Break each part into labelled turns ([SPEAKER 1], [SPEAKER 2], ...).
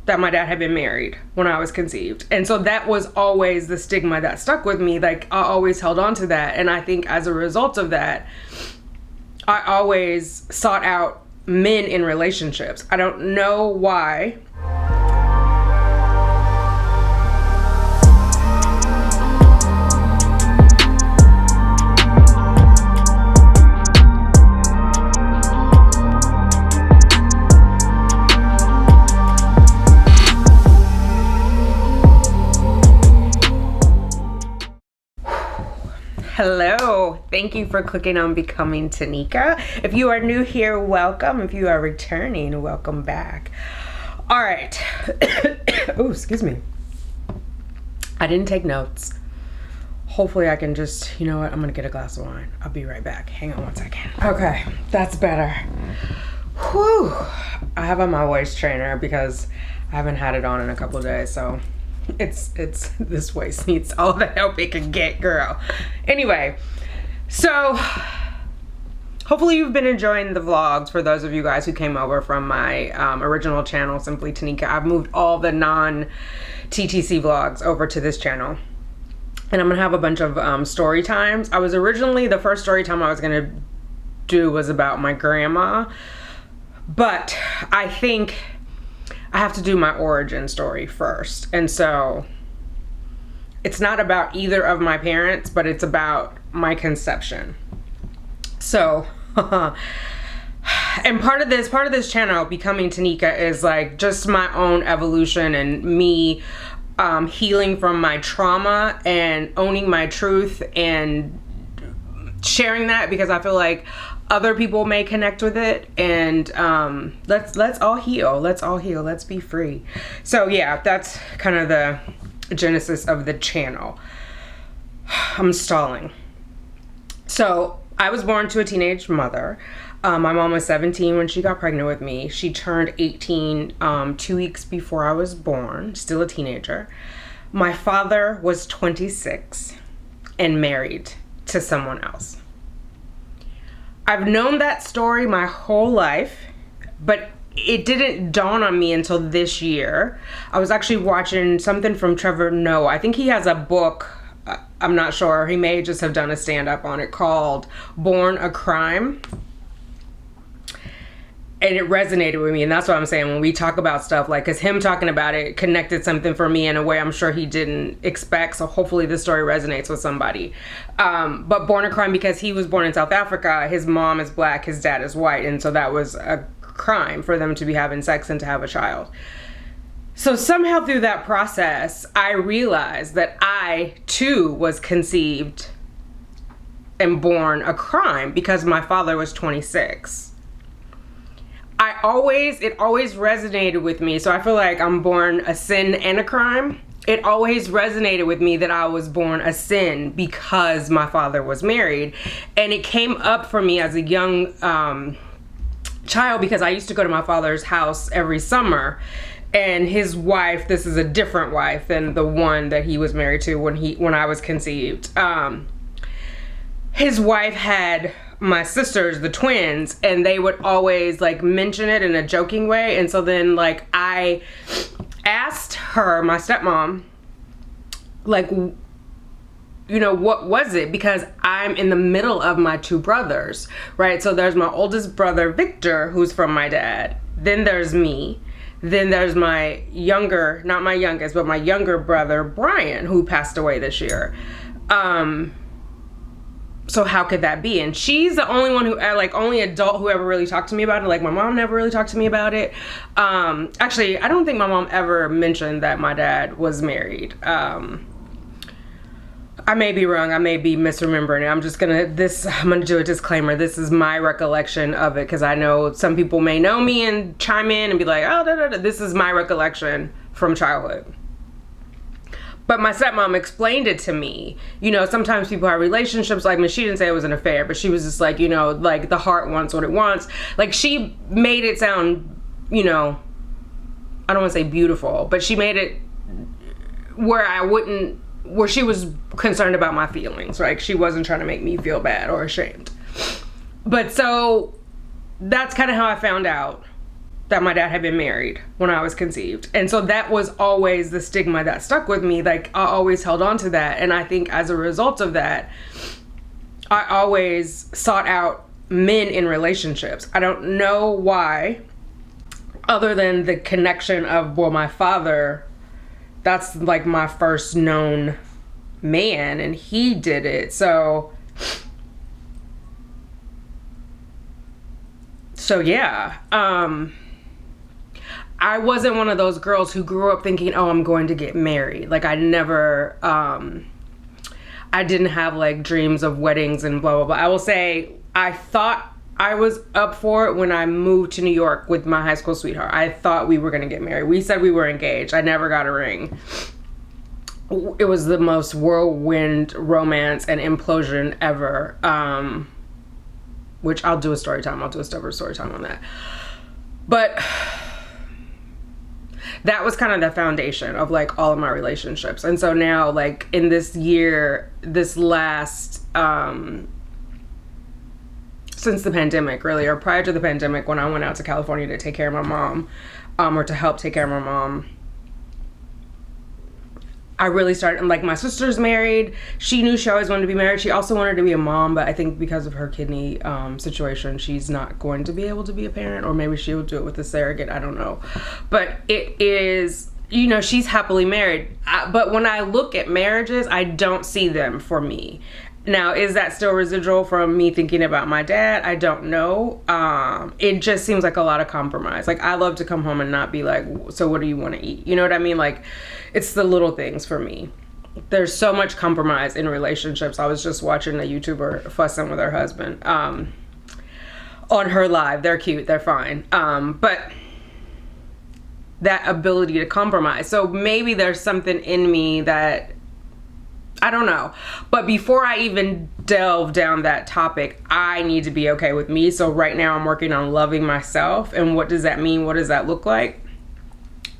[SPEAKER 1] that my dad had been married when I was conceived. And so that was always the stigma that stuck with me. Like, I always held on to that. And I think as a result of that, I always sought out men in relationships. I don't know why. Hello, thank you for clicking on Becoming Tanika. If you are new here, welcome. If you are returning, welcome back. All right. Oh, excuse me. I didn't take notes. Hopefully I can just, you know what? I'm gonna get a glass of wine. I'll be right back. Hang on one second. Okay, that's better. Whew. I have on my waist trainer because I haven't had it on in a couple of days, so it's this waist needs all the help it can get, girl. Anyway, so hopefully you've been enjoying the vlogs. For those of you guys who came over from my original channel, Simply Tanika, I've moved all the non-TTC vlogs over to this channel, and I'm gonna have a bunch of story times. I was originally, the first story time I was gonna do was about my grandma, but I think I have to do my origin story first. And so it's not about either of my parents, but it's about my conception. So, and part of this channel, Becoming Tanika, is like just my own evolution and me healing from my trauma and owning my truth and sharing that, because I feel like other people may connect with it, and let's all heal. Let's be free. So yeah, that's kind of the genesis of the channel. I'm stalling. So I was born to a teenage mother. My mom was 17 when she got pregnant with me. She turned 18 2 weeks before I was born, still a teenager. My father was 26 and married to someone else. I've known that story my whole life, but it didn't dawn on me until this year. I was actually watching something from Trevor Noah. I think he has a book, I'm not sure. He may just have done a stand-up on it, called Born a Crime. And it resonated with me, and that's what I'm saying when we talk about stuff, like, because him talking about it connected something for me in a way I'm sure he didn't expect, so hopefully this story resonates with somebody. But Born a Crime, because he was born in South Africa, his mom is black, his dad is white, and so that was a crime for them to be having sex and to have a child. So somehow through that process, I realized that I too was conceived and born a crime because my father was 26. It always resonated with me. So I feel like I'm born a sin and a crime. It always resonated with me that I was born a sin because my father was married. And it came up for me as a young child because I used to go to my father's house every summer. And his wife, this is a different wife than the one that he was married to when I was conceived. His wife had my sisters, the twins, and they would always like mention it in a joking way. And so then like I asked her, my stepmom, like, you know, what was it? Because I'm in the middle of my two brothers, right? So there's my oldest brother, Victor, who's from my dad. Then there's me. Then there's my younger, not my youngest, but my younger brother, Brian, who passed away this year. So how could that be? And she's the only one who, like, only adult who ever really talked to me about it. Like, my mom never really talked to me about it. Actually, I don't think my mom ever mentioned that my dad was married. I may be wrong. I may be misremembering it. I'm gonna do a disclaimer. This is my recollection of it, because I know some people may know me and chime in and be like, oh, this is my recollection from childhood. But my stepmom explained it to me. You know, sometimes people have relationships, like, I mean, she didn't say it was an affair, but she was just like, you know, like, the heart wants what it wants. Like, she made it sound, you know, I don't want to say beautiful, but she made it where she was concerned about my feelings, right? She wasn't trying to make me feel bad or ashamed. But so that's kind of how I found out that my dad had been married when I was conceived. And so that was always the stigma that stuck with me. Like, I always held on to that. And I think as a result of that, I always sought out men in relationships. I don't know why, other than the connection of, well, my father, that's like my first known man, and he did it. So yeah, I wasn't one of those girls who grew up thinking, oh, I'm going to get married. Like, I never, I didn't have like dreams of weddings and blah, blah, blah. I will say, I thought I was up for it when I moved to New York with my high school sweetheart. I thought we were going to get married. We said we were engaged. I never got a ring. It was the most whirlwind romance and implosion ever. Which I'll do a story time. I'll do a story time on that. But that was kind of the foundation of like all of my relationships. And so now, like, in this year, this last, since the pandemic, really, or prior to the pandemic, when I went out to California to take care of my mom, or to help take care of my mom, I really started, like, my sister's married. She knew she always wanted to be married. She also wanted to be a mom, but I think because of her kidney situation, she's not going to be able to be a parent, or maybe she will do it with a surrogate. I don't know. But it is, you know, she's happily married. But when I look at marriages, I don't see them for me. Now, is that still residual from me thinking about my dad? I don't know. It just seems like a lot of compromise. Like, I love to come home and not be like, so what do you want to eat? You know what I mean? Like, it's the little things for me. There's so much compromise in relationships. I was just watching a YouTuber fussing with her husband on her live. They're cute. They're fine. But that ability to compromise. So maybe there's something in me that, I don't know. But before I even delve down that topic, I need to be okay with me. So right now I'm working on loving myself. And what does that mean? What does that look like?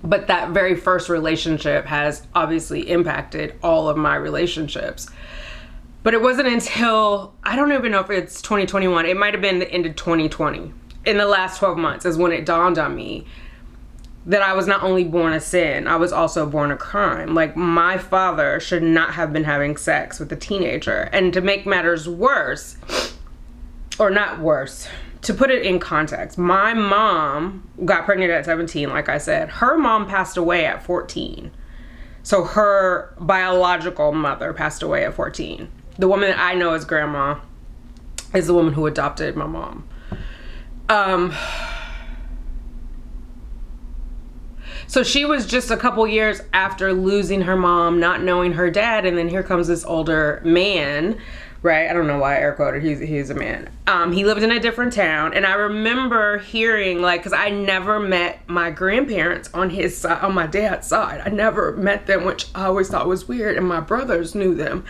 [SPEAKER 1] But that very first relationship has obviously impacted all of my relationships. But it wasn't until, I don't even know if it's 2021. It might have been the end of 2020. In the last 12 months is when it dawned on me that I was not only born a sin, I was also born a crime. Like, my father should not have been having sex with a teenager. And to make matters worse, or not worse, to put it in context, my mom got pregnant at 17, like I said. Her mom passed away at 14. So her biological mother passed away at 14. The woman that I know as grandma is the woman who adopted my mom. So she was just a couple years after losing her mom, not knowing her dad, and then here comes this older man, right? I don't know why I air quoted, he's a man. He lived in a different town, and I remember hearing, like, because I never met my grandparents on his side, on my dad's side. I never met them, which I always thought was weird, and my brothers knew them.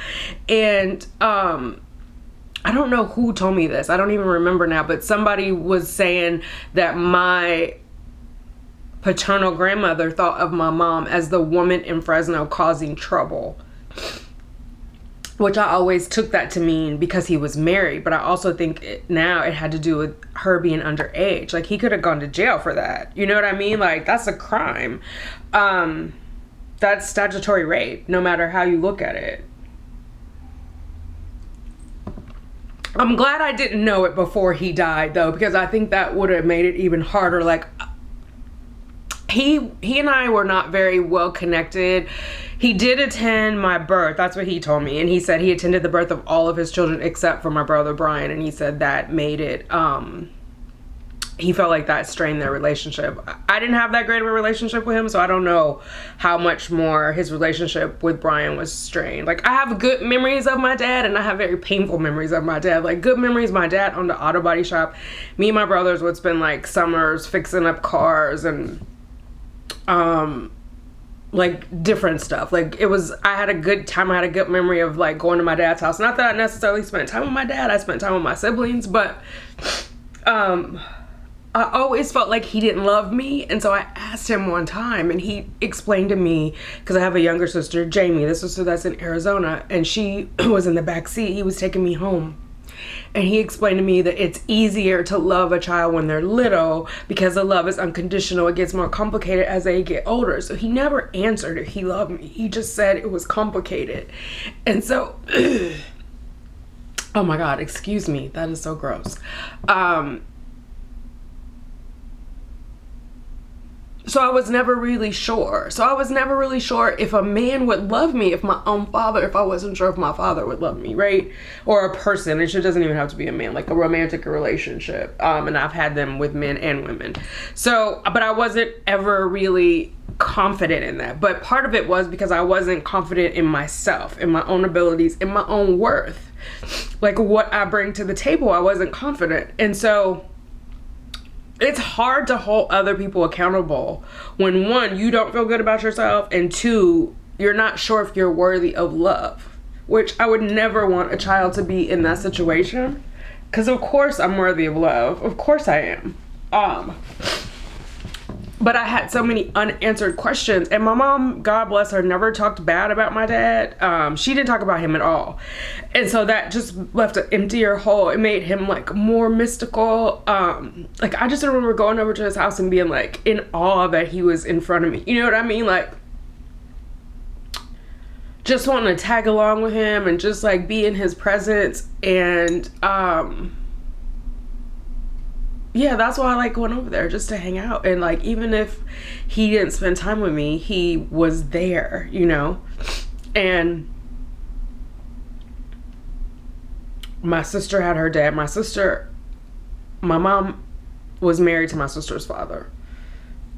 [SPEAKER 1] And I don't know who told me this. I don't even remember now, but somebody was saying that my paternal grandmother thought of my mom as the woman in Fresno causing trouble, which I always took that to mean because he was married. But I also think now it had to do with her being underage. Like, he could have gone to jail for that. You know what I mean? Like, that's a crime. That's statutory rape, no matter how you look at it. I'm glad I didn't know it before he died, though, because I think that would have made it even harder. Like, he and I were not very well connected. He did attend my birth. That's what he told me. And he said he attended the birth of all of his children except for my brother Brian. And he said that made it, he felt like that strained their relationship. I didn't have that great of a relationship with him, so I don't know how much more his relationship with Brian was strained. Like, I have good memories of my dad, and I have very painful memories of my dad. Like, good memories, my dad owned an auto body shop. Me and my brothers would spend, like, summers fixing up cars and like different stuff. Like, I had a good time. I had a good memory of, like, going to my dad's house. Not that I necessarily spent time with my dad. I spent time with my siblings, but I always felt like he didn't love me. And so I asked him one time, and he explained to me, because I have a younger sister, Jamie, this sister that's in Arizona, and she was in the back seat. He was taking me home And he explained to me that it's easier to love a child when they're little because the love is unconditional. It gets more complicated as they get older. So he never answered if he loved me. He just said it was complicated. And so, oh my God, excuse me. That is so gross. So I was never really sure. So I was never really sure if a man would love me, if my own father, if I wasn't sure if my father would love me, right? Or a person. It doesn't even have to be a man, like a romantic relationship. And I've had them with men and women. So, but I wasn't ever really confident in that. But part of it was because I wasn't confident in myself, in my own abilities, in my own worth. Like what I bring to the table, I wasn't confident. And so it's hard to hold other people accountable when, one, you don't feel good about yourself, and two, you're not sure if you're worthy of love, which I would never want a child to be in that situation, because of course I'm worthy of love. Of course I am. But I had so many unanswered questions, and my mom, God bless her, never talked bad about my dad. She didn't talk about him at all. And so that just left an emptier hole. It made him like more mystical. Like I just remember going over to his house and being like in awe that he was in front of me. You know what I mean? Like just wanting to tag along with him and just like be in his presence. And yeah, that's why I like going over there, just to hang out. And like, even if he didn't spend time with me, he was there, you know? And my sister had her dad. My mom was married to my sister's father.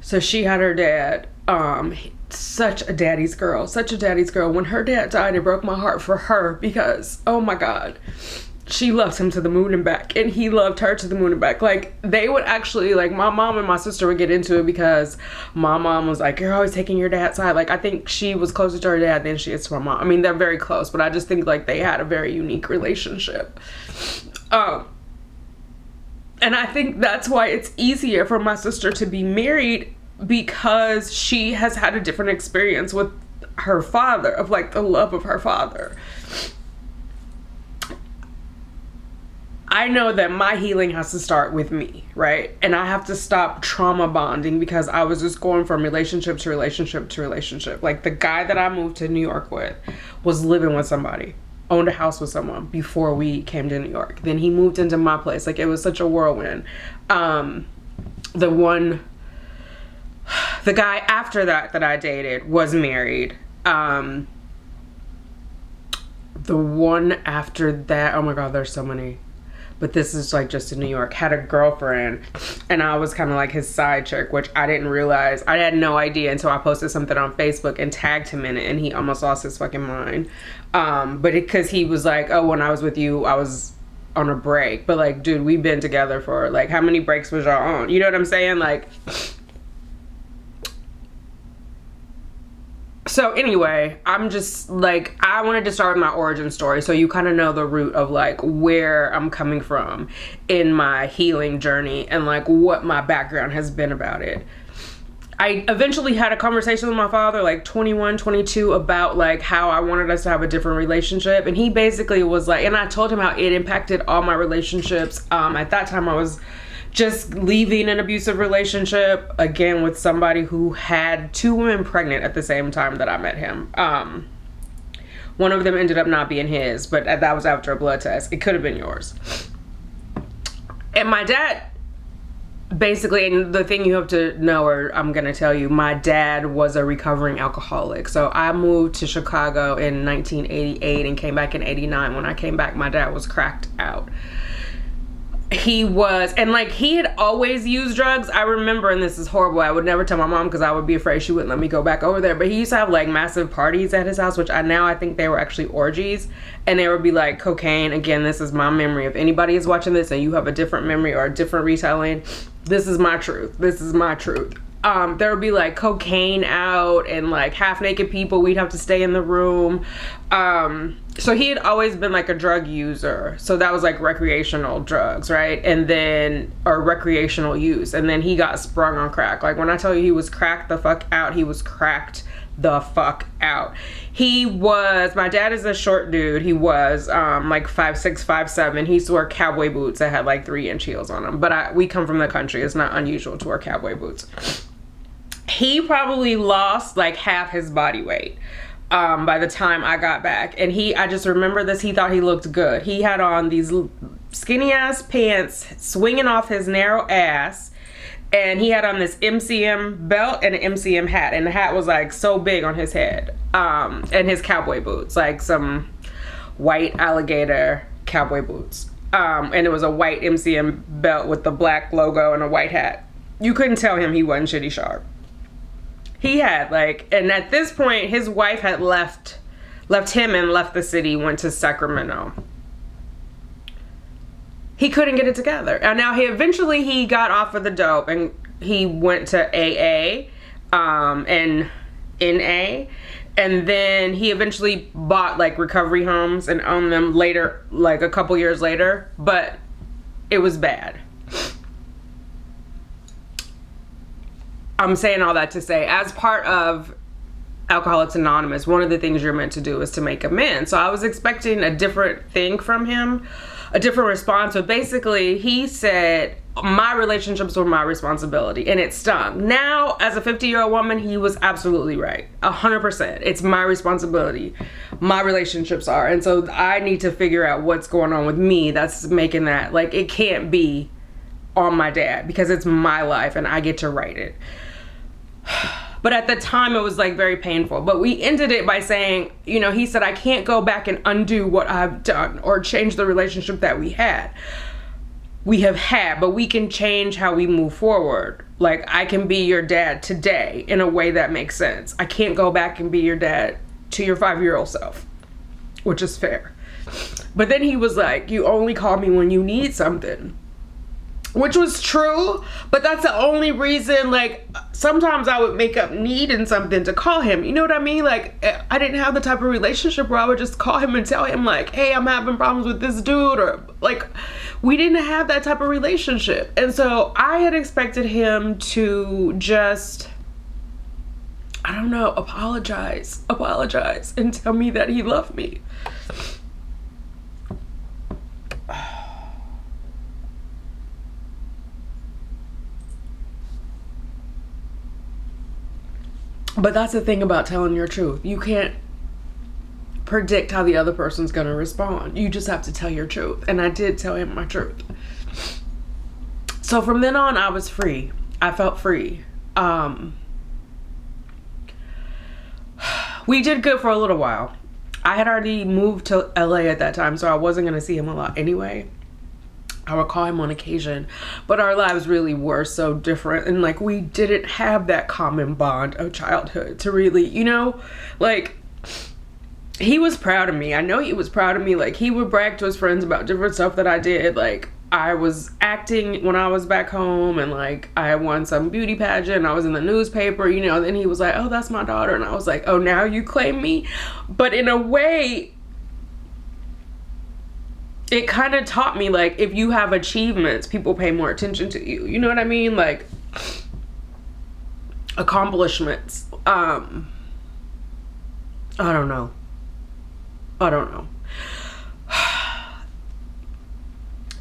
[SPEAKER 1] So she had her dad. Such a daddy's girl, such a daddy's girl. When her dad died, it broke my heart for her because, oh my God, she loved him to the moon and back, and he loved her to the moon and back. Like, they would actually, like, my mom and my sister would get into it because my mom was like, you're always taking your dad's side. Like, I think she was closer to her dad than she is to my mom. I mean, they're very close, but I just think, like, they had a very unique relationship. And I think that's why it's easier for my sister to be married, because she has had a different experience with her father, of, like, the love of her father. I know that my healing has to start with me, right? And I have to stop trauma bonding, because I was just going from relationship to relationship to relationship. Like, the guy that I moved to New York with was living with somebody, owned a house with someone before we came to New York. Then he moved into my place. Like, it was such a whirlwind. The guy after that I dated was married. The one after that, oh my God, there's so many. But this is like just in New York, had a girlfriend, and I was kind of like his side chick, which I didn't realize. I had no idea until I posted something on Facebook and tagged him in it, and he almost lost his fucking mind. But because he was like, oh, when I was with you, I was on a break. But like, dude, we've been together for like, how many breaks was y'all on? You know what I'm saying? Like, so anyway, I'm just like, I wanted to start with my origin story so you kind of know the root of like where I'm coming from in my healing journey and like what my background has been about it. I eventually had a conversation with my father, like 21, 22, about like how I wanted us to have a different relationship. And he basically was like, and I told him how it impacted all my relationships. At that time I was just leaving an abusive relationship, again, with somebody who had 2 women pregnant at the same time that I met him. One of them ended up not being his, but that was after a blood test. It could have been yours. And my dad, basically, and the thing you have to know, or I'm gonna tell you, my dad was a recovering alcoholic. So I moved to Chicago in 1988 and came back in 89. When I came back, my dad was cracked out. He was, and like, he had always used drugs. I remember, and this is horrible, I would never tell my mom because I would be afraid she wouldn't let me go back over there, but he used to have like massive parties at his house, which I think they were actually orgies, and there would be like cocaine. Again, this is my memory. If anybody is watching this and you have a different memory or a different retelling, this is my truth. This is my truth. There would be like cocaine out and like half naked people. We'd have to stay in the room. so he had always been like a drug user. So that was like recreational drugs, right? And then, or recreational use. And then he got sprung on crack. Like when I tell you he was cracked the fuck out, he was cracked the fuck out. He was, my dad is a short dude. He was like 5'6", 5'7". He used to wear cowboy boots that had like 3-inch heels on them. But we come from the country. It's not unusual to wear cowboy boots. He probably lost like half his body weight by the time I got back. And I just remember this, he thought he looked good. He had on these skinny ass pants swinging off his narrow ass. And he had on this MCM belt and an MCM hat. And the hat was like so big on his head. And his cowboy boots, like some white alligator cowboy boots. And it was a white MCM belt with the black logo and a white hat. You couldn't tell him he wasn't shitty sharp. He had like, and at this point, his wife had left him and left the city, went to Sacramento. He couldn't get it together. And now he got off of the dope and he went to AA and NA. And then he eventually bought like recovery homes and owned them later, like a couple years later. But it was bad. I'm saying all that to say, as part of Alcoholics Anonymous, one of the things you're meant to do is to make amends. So I was expecting a different thing from him, a different response, but basically he said my relationships were my responsibility, and it stung. Now, as a 50-year-old woman, he was absolutely right. 100%. It's my responsibility. My relationships are. And so I need to figure out what's going on with me that's making that, like, it can't be on my dad because it's my life and I get to write it. But at the time it was like very painful. But we ended it by saying, you know, he said, I can't go back and undo what I've done or change the relationship that we have had, but we can change how we move forward. Like, I can be your dad today in a way that makes sense. I can't go back and be your dad to your 5-year-old self, which is fair. But then he was like, you only call me when you need something. Which was true, but that's the only reason, like, sometimes I would make up needing something to call him. You know what I mean? Like, I didn't have the type of relationship where I would just call him and tell him, like, hey, I'm having problems with this dude, or, like, we didn't have that type of relationship. And so I had expected him to just, I don't know, apologize, and tell me that he loved me. But that's the thing about telling your truth. You can't predict how the other person's gonna respond. You just have to tell your truth. And I did tell him my truth. So from then on, I was free. I felt free. We did good for a little while. I had already moved to LA at that time, so I wasn't gonna see him a lot anyway. I would call him on occasion, but our lives really were so different, and like we didn't have that common bond of childhood to really, you know, like he was proud of me. I know he was proud of me. Like he would brag to his friends about different stuff that I did. Like I was acting when I was back home, and like I won some beauty pageant and I was in the newspaper, you know. Then he was like, oh, that's my daughter. And I was like, oh, now you claim me. But in a way, it kind of taught me, like, if you have achievements, people pay more attention to you. You know what I mean? Like, accomplishments. I don't know.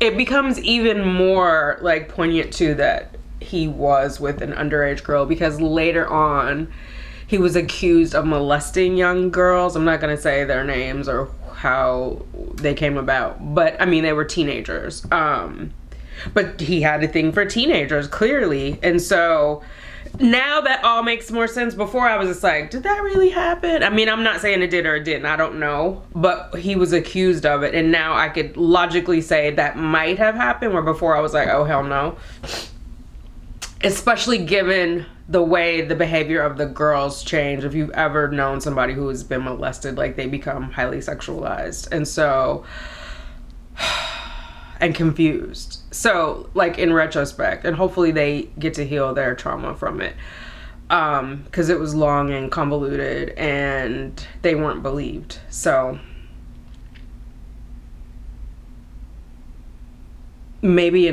[SPEAKER 1] It becomes even more, like, poignant, too, that he was with an underage girl, because later on, he was accused of molesting young girls. I'm not going to say their names or how they came about, but I mean, they were teenagers. But he had a thing for teenagers, clearly. And so now that all makes more sense. Before I was just like, did that really happen? I mean, I'm not saying it did or it didn't, I don't know, but he was accused of it. And now I could logically say that might have happened, where before I was like, oh, hell no. Especially given the way the behavior of the girls change. If you've ever known somebody who has been molested, like they become highly sexualized. And so, and confused. So like in retrospect, and hopefully they get to heal their trauma from it. Cause it was long and convoluted and they weren't believed. So maybe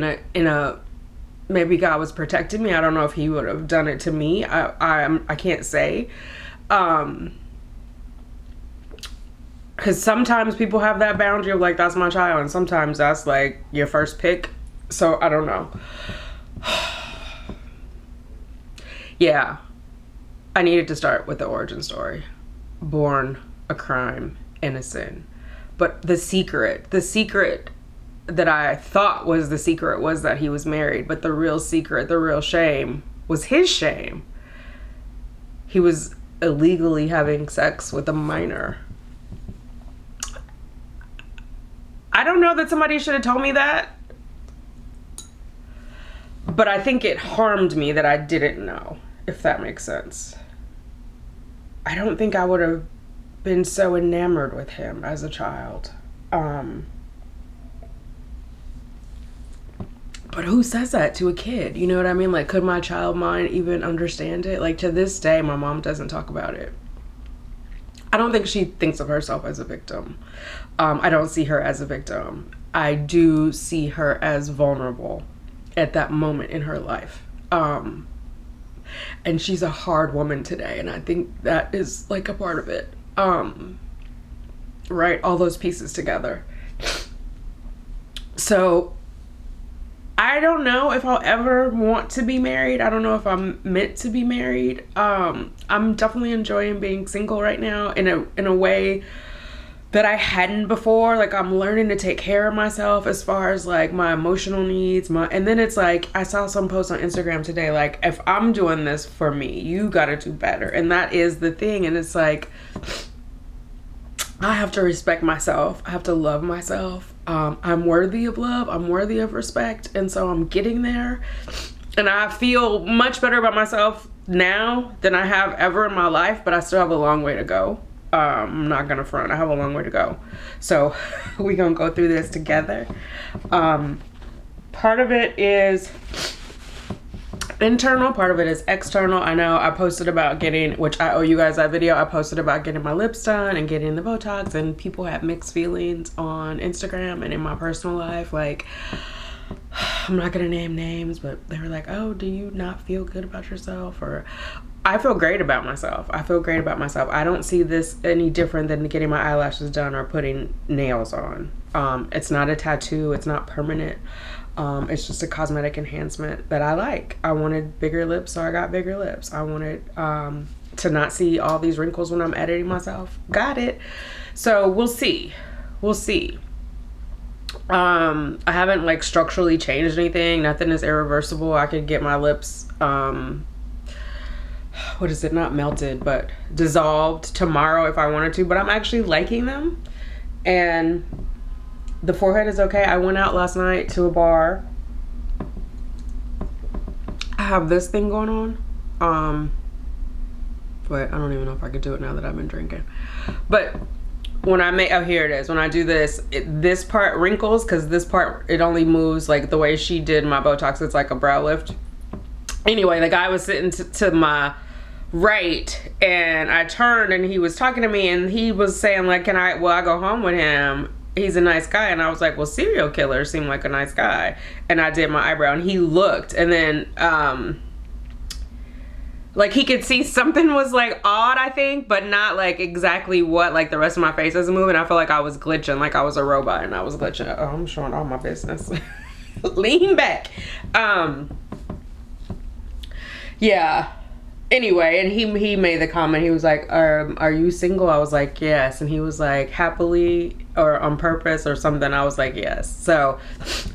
[SPEAKER 1] maybe God was protecting me. I don't know if he would have done it to me. I can't say. Because sometimes people have that boundary of like, that's my child, and sometimes that's like your first pick. So I don't know. Yeah, I needed to start with the origin story. Born a crime, innocent. But the secret that I thought was the secret was that he was married. But the real secret, the real shame, was his shame. He was illegally having sex with a minor. I don't know that somebody should have told me that. But I think it harmed me that I didn't know, if that makes sense. I don't think I would have been so enamored with him as a child. But who says that to a kid? You know what I mean? Like, could my child mind even understand it? Like, to this day, my mom doesn't talk about it. I don't think she thinks of herself as a victim. I don't see her as a victim. I do see her as vulnerable at that moment in her life. And she's a hard woman today, and I think that is like a part of it. Right? All those pieces together. So I don't know if I'll ever want to be married. I don't know if I'm meant to be married. I'm definitely enjoying being single right now in a way that I hadn't before. Like, I'm learning to take care of myself as far as like my emotional needs, and then it's like, I saw some post on Instagram today, like, if I'm doing this for me, you gotta do better. And that is the thing. And it's like, I have to respect myself. I have to love myself. I'm worthy of love. I'm worthy of respect. And so I'm getting there. And I feel much better about myself now than I have ever in my life, but I still have a long way to go. I'm not gonna front. I have a long way to go. So we're gonna go through this together. Part of it is internal, part of it is external. I know I posted about getting, which I owe you guys that video, I posted about getting my lips done and getting the Botox, and people have mixed feelings on Instagram and in my personal life. Like, I'm not gonna name names, but they were like, oh, do you not feel good about yourself? Or I feel great about myself. I feel great about myself. I don't see this any different than getting my eyelashes done or putting nails on. It's not a tattoo. It's not permanent. It's just a cosmetic enhancement that I like. I wanted bigger lips, so I got bigger lips. I wanted to not see all these wrinkles when I'm editing myself. Got it. So we'll see. We'll see. I haven't like structurally changed anything. Nothing is irreversible. I could get my lips, what is it? Not melted, but dissolved tomorrow if I wanted to. But I'm actually liking them. And the forehead is okay. I went out last night to a bar. I have this thing going on. But I don't even know if I could do it now that I've been drinking. But when I make, oh, here it is. When I do this, this part wrinkles, because this part, it only moves like the way she did my Botox. It's like a brow lift. Anyway, the guy was sitting to my right, and I turned and he was talking to me, and he was saying like, I go home with him? He's a nice guy. And I was like, well, serial killers seem like a nice guy. And I did my eyebrow, and he looked, and then like he could see something was like odd, I think, but not like exactly what. Like the rest of my face isn't moving. I felt like I was glitching, like I was a robot, and I was glitching. Oh, I'm showing all my business. Lean back. Yeah. Anyway, and he made the comment. He was like, are you single? I was like, yes. And he was like, happily or on purpose or something. I was like, yes. So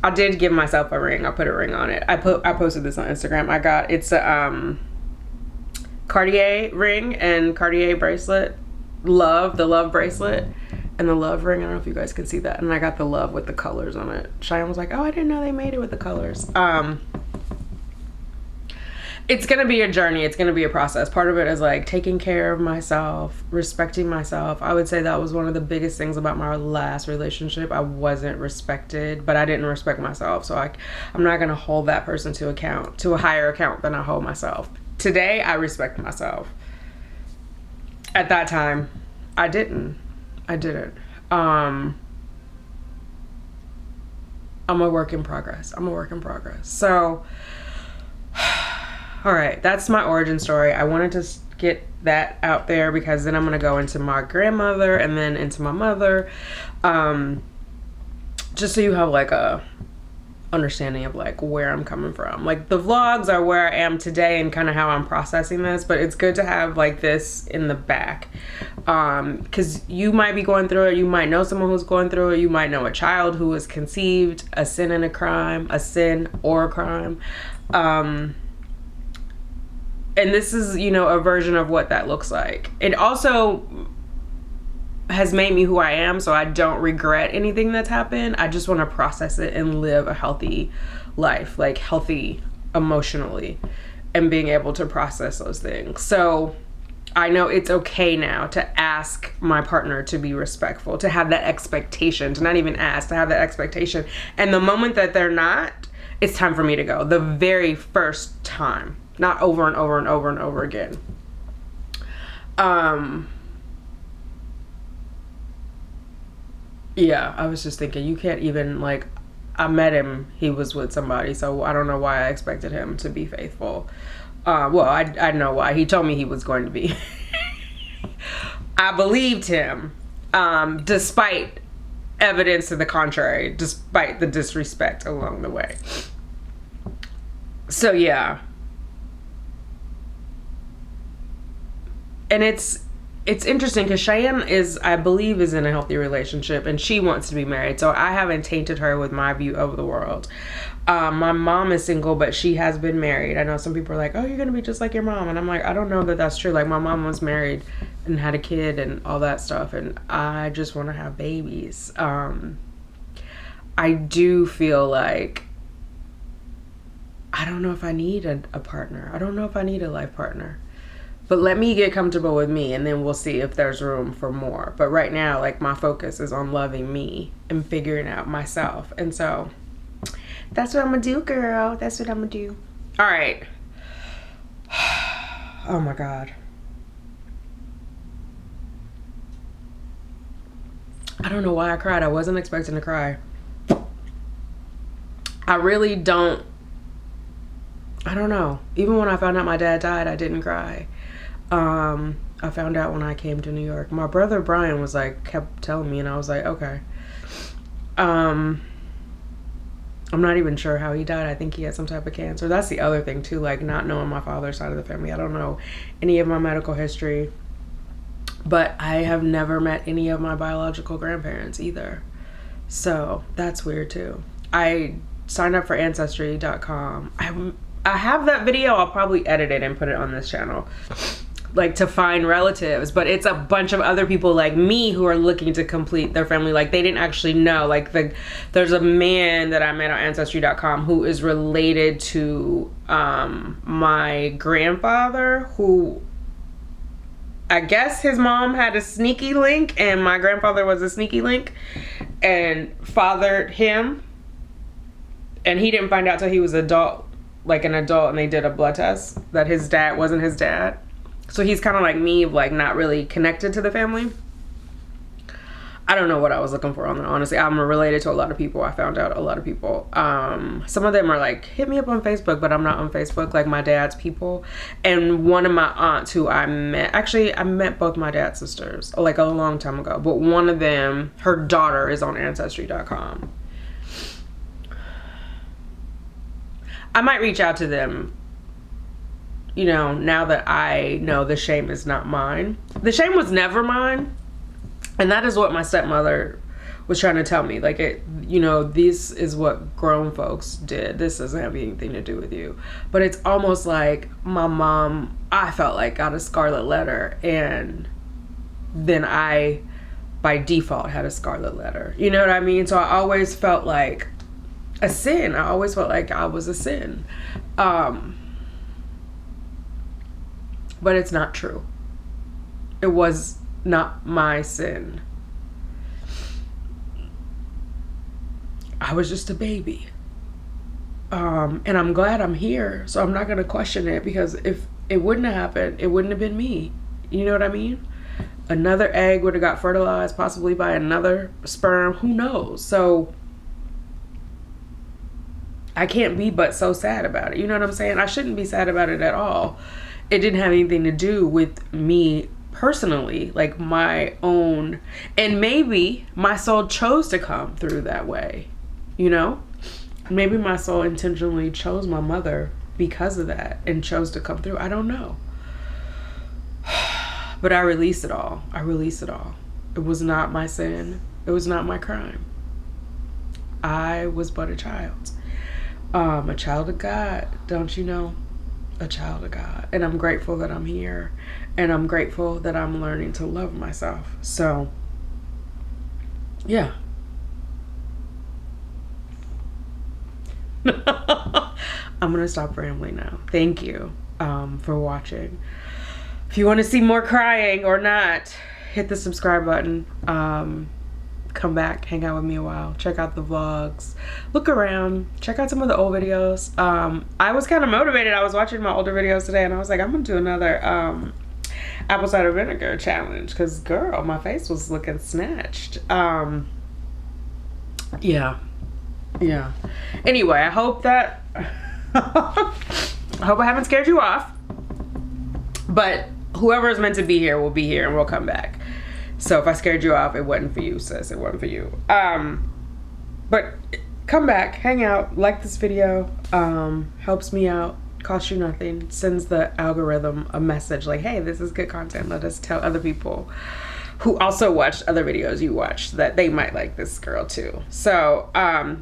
[SPEAKER 1] I did give myself a ring. I put a ring on it. I posted this on Instagram. It's a Cartier ring and Cartier bracelet. The love bracelet and the love ring. I don't know if you guys can see that. And I got the love with the colors on it. Cheyenne was like, oh, I didn't know they made it with the colors. It's gonna be a journey. It's gonna be a process. Part of it is like taking care of myself, respecting myself. I would say that was one of the biggest things about my last relationship. I wasn't respected, but I didn't respect myself. So I'm not gonna hold that person to a higher account than I hold myself. Today, I respect myself. At that time, I didn't. I'm a work in progress. So, all right, that's my origin story. I wanted to get that out there because then I'm going to go into my grandmother and then into my mother. Just so you have like a understanding of like where I'm coming from. Like the vlogs are where I am today and kind of how I'm processing this, but it's good to have like this in the back. Because you might be going through it, you might know someone who's going through it, you might know a child who was conceived, a sin and a crime, a sin or a crime. And this is, you know, a version of what that looks like. It also has made me who I am, so I don't regret anything that's happened. I just want to process it and live a healthy life, like healthy emotionally, and being able to process those things. So I know it's okay now to ask my partner to be respectful, to have that expectation, to not even ask, to have that expectation. And the moment that they're not, it's time for me to go. The very first time, not over and over and over and over again. Yeah, I was just thinking, you can't even, like, I met him, he was with somebody, so I don't know why I expected him to be faithful. Well, I know why. He told me he was going to be. I believed him, despite evidence to the contrary, despite the disrespect along the way. So, yeah. And it's interesting because Cheyenne I believe is in a healthy relationship and she wants to be married. So I haven't tainted her with my view of the world. My mom is single, but she has been married. I know some people are like, oh, you're going to be just like your mom. And I'm like, I don't know that that's true. Like my mom was married and had a kid and all that stuff. And I just want to have babies. I do feel like, I don't know if I need a partner. I don't know if I need a life partner. But let me get comfortable with me and then we'll see if there's room for more. But right now, like my focus is on loving me and figuring out myself. And so that's what I'm gonna do, girl. That's what I'm gonna do. All right. Oh my God. I don't know why I cried. I wasn't expecting to cry. I really don't. I don't know. Even when I found out my dad died, I didn't cry. I found out when I came to New York. My brother Brian was like, kept telling me, and I was like, okay. I'm not even sure how he died. I think he had some type of cancer. That's the other thing too, like not knowing my father's side of the family. I don't know any of my medical history, but I have never met any of my biological grandparents either. So that's weird too. I signed up for Ancestry.com. I have that video. I'll probably edit it and put it on this channel. Like to find relatives, but it's a bunch of other people like me who are looking to complete their family. Like they didn't actually know. Like there's a man that I met on Ancestry.com who is related to my grandfather, who I guess his mom had a sneaky link and my grandfather was a sneaky link and fathered him, and he didn't find out till he was adult, like an adult, and they did a blood test that his dad wasn't his dad. So he's kind of like me, like not really connected to the family. I don't know what I was looking for on that. Honestly, I'm related to a lot of people. I found out a lot of people. Some of them are like, hit me up on Facebook, but I'm not on Facebook, like my dad's people. And one of my aunts who I met, actually I met both my dad's sisters like a long time ago, but one of them, her daughter is on Ancestry.com. I might reach out to them, you know, now that I know the shame is not mine. The shame was never mine. And that is what my stepmother was trying to tell me. Like, it, you know, this is what grown folks did. This doesn't have anything to do with you. But it's almost like my mom, I felt like, got a scarlet letter. And then I, by default, had a scarlet letter. You know what I mean? So I always felt like a sin. I always felt like I was a sin. But it's not true. It was not my sin. I was just a baby. And I'm glad I'm here. So I'm not going to question it, because if it wouldn't have happened, it wouldn't have been me. You know what I mean? Another egg would have got fertilized possibly by another sperm. Who knows? So I can't be but so sad about it. You know what I'm saying? I shouldn't be sad about it at all. It didn't have anything to do with me personally, like my own, and maybe my soul chose to come through that way, you know? Maybe my soul intentionally chose my mother because of that and chose to come through. I don't know. But I release it all. I release it all. It was not my sin. It was not my crime. I was but a child. A child of God, don't you know? A child of God. And I'm grateful that I'm here. And I'm grateful that I'm learning to love myself. So, yeah. I'm going to stop rambling now. Thank you for watching. If you want to see more crying or not, hit the subscribe button. Come back, hang out with me a while, check out the vlogs, look around, check out some of the old videos. I was kind of motivated. I was watching my older videos today and I was like, I'm gonna do another apple cider vinegar challenge because girl, my face was looking snatched. Yeah. Anyway, I hope that I hope I haven't scared you off, but whoever is meant to be here will be here and we'll come back. So if I scared you off, it wasn't for you, sis. It wasn't for you. But come back, hang out, like this video. Helps me out, costs you nothing. Sends the algorithm a message like, hey, this is good content. Let us tell other people who also watched other videos you watched that they might like this girl too. So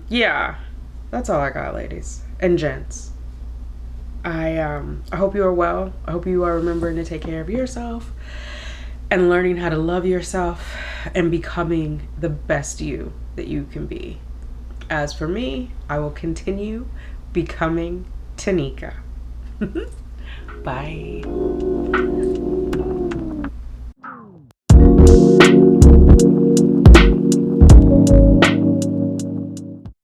[SPEAKER 1] yeah, that's all I got, ladies and gents. I hope you are well. I hope you are remembering to take care of yourself and learning how to love yourself and becoming the best you that you can be. As for me, I will continue becoming Tanika. Bye.